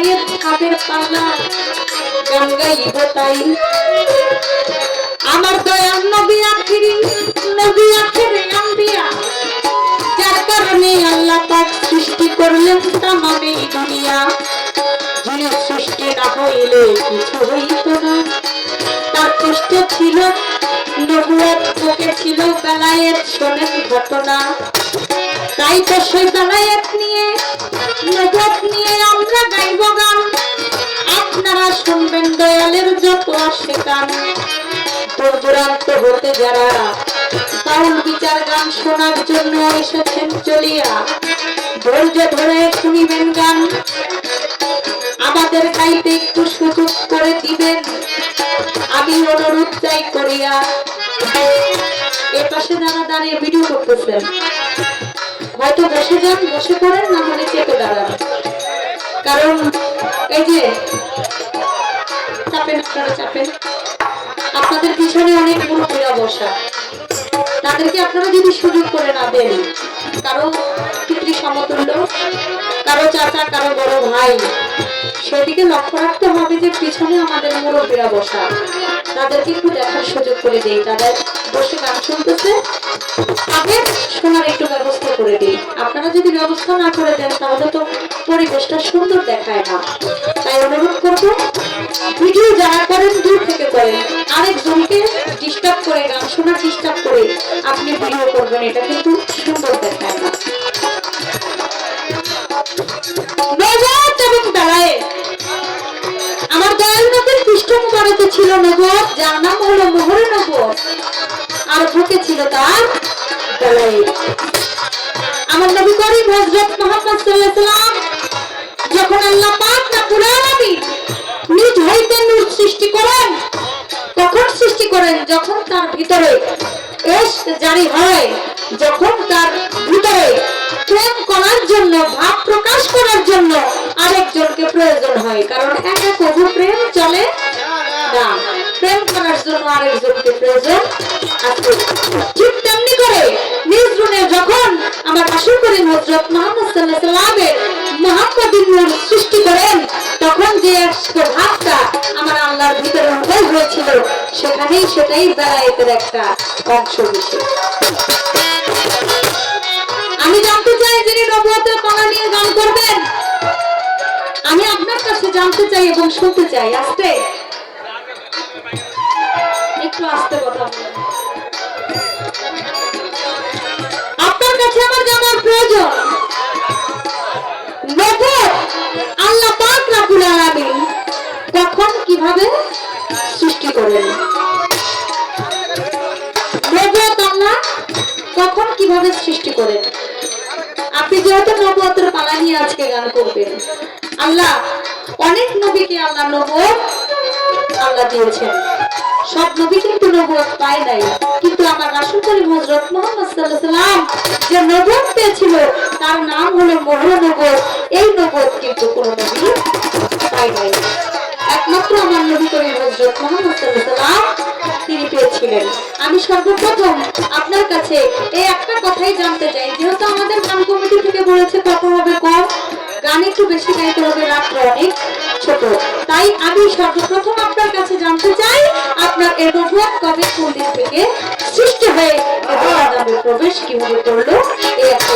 বেলায়েত খাবের পাল্লা গান গাইব তাই আমার দয়াল নবী আখিরি আম্বিয়া যার কারণে আল্লাহ পাক সৃষ্টি করলেন তামামে দুনিয়া যিনি সৃষ্টি না হইলে কিছু হইত না তার চেষ্টা ছিল নবুয়ত বুকে ছিল বেলায়েত শোনেন ঘটনা তাই তো সেই বেলায়েত নিয়ে নবুয়ত নিয়ে আমরা গাইব গান আপনারা শুনবেন দয়ালের যত আসে গান দূর দূরান্ত হতে যারা বাউল বিচার গান শোনার জন্য এসেছেন চলিয়া ধৈর্য ধরে শুনিবেন গান আমাদের গাইতে একটু সুযোগ করে দিবেন আমি অনুরোধ চাই করিয়া এর পাশে যারা দাঁড়িয়ে ভিডিও করতেছেন হয়তো বসে যান বসে পড়েন না হলে চেপে দাঁড়ান কারণ এই যে চাপেন আপনারা চাপেন আপনাদের পিছনে অনেক মুরব্বীরা বসা তাদেরকে আপনারা যদি সুযোগ করে না দেন কারো পিতৃ সমতুল্য কারো চাচা কারো বড় ভাই সেদিকে লক্ষ্য রাখতে হবে যে পিছনে আমাদের মুরব্বীরা বসা তাদেরকে একটু দেখার সুযোগ করে দেই তাদের বসে গান শুনতেছে তাদের শোনার একটু ব্যবস্থা করে দিই আপনারা যদি ব্যবস্থা না করে দেন তাহলে তো পরিবেশটা সুন্দর দেখায় না তাই অনুরোধ করবো ভিডিও যারা করেন দূর থেকে করেন আরেকজনকে ডিস্টার্ব করে গান শোনার ডিস্টার্ব করে আপনি ভিডিও করবেন এটা কিন্তু সুন্দর দেখায় না আমার দয়াল নবীর পৃষ্ঠ মুবারকে ছিল নবুয়ত যার নাম হলো মোহরে নবুয়ত আর বুকে ছিল তার বেলায়েত আমার নবী করিম হযরত মুহাম্মদ সাল্লাল্লাহু আলাইহি ওয়াসাল্লাম যখন আল্লাহ পাক রব্বুল আলামিন নিজ হইতে নূর সৃষ্টি করেন কখন সৃষ্টি করেন যখন তার ভিতরে ইশক জারি হয় যখন তার ভিতরে প্রেম করার জন্য ভাব প্রকাশ করার জন্য আরেকজনকে প্রয়োজন হয় কারণ একা কবু প্রেম চলে না প্রেম করার জন্য আরেকজনকে প্রয়োজন আছে ঠিক তেমনি করে নিজ গুণে যখন আমার রাসূল করিম হযরত মুহাম্মদ সাল্লাল্লাহু আলাইহি ওয়াসাল্লামের মুহাম্মাদিন নূর সৃষ্টি করেন তখন যে ভাবটা আমার আল্লাহর ভিতরে উদয় হয়েছিল সেখানেই সেটাই বেলায়েতের একটা অংশ বিশেষ আমি জানতে চাই যিনি নবুয়তের কণা নিয়ে গান করবেন আমি আপনার কাছে জানতে চাই এবং শুনতে চাই আস্তে একটু আস্তে কথা আপনার কাছে আমার জানার প্রয়োজন নবুয়ত আল্লাহ পাক রব্বুল আলামিন কখন কিভাবে সৃষ্টি করেন নবুয়ত আল্লাহ কখন কিভাবে সৃষ্টি করেন আপনি যেহেতু নবুয়তের পালা নিয়ে আজকে গান করবেন আল্লাহ অনেক নবীকে আল্লাহ নবুয়ত আল্লাহ দিয়েছেন সব নবী কিন্তু নবুয়ত পায় নাই কিন্তু আমার রাসূল করিম হযরত মুহাম্মদ সাল্লাল্লাহু আলাইহি ওয়াসাল্লাম যে নবুয়ত পেয়েছিল তার নাম হলো মোহর নবুয়ত এই নবুয়ত কিন্তু কোন নবী পায় নাই একমাত্র আমার নবী করিম হযরত মুহাম্মদ সাল্লাল্লাহু আলাইহি ওয়াসাল্লাম তিনি পেয়েছিলেন আমি সর্বপ্রথম আপনার কাছে এই একটা কথাই জানতে চাই যেহেতু আমাদের গান কমিটি থেকে বলেছে কথা হবে কম গান একটু বেশি গাইতে হবে রাত্র অনেক ছোট তাই আমি সর্বপ্রথম আপনার কাছে জানতে চাই আপনার এই নবুয়ত কবে কোন দিন থেকে সৃষ্টি হয়ে আদমে প্রবেশ কিভাবে করলো এই একটা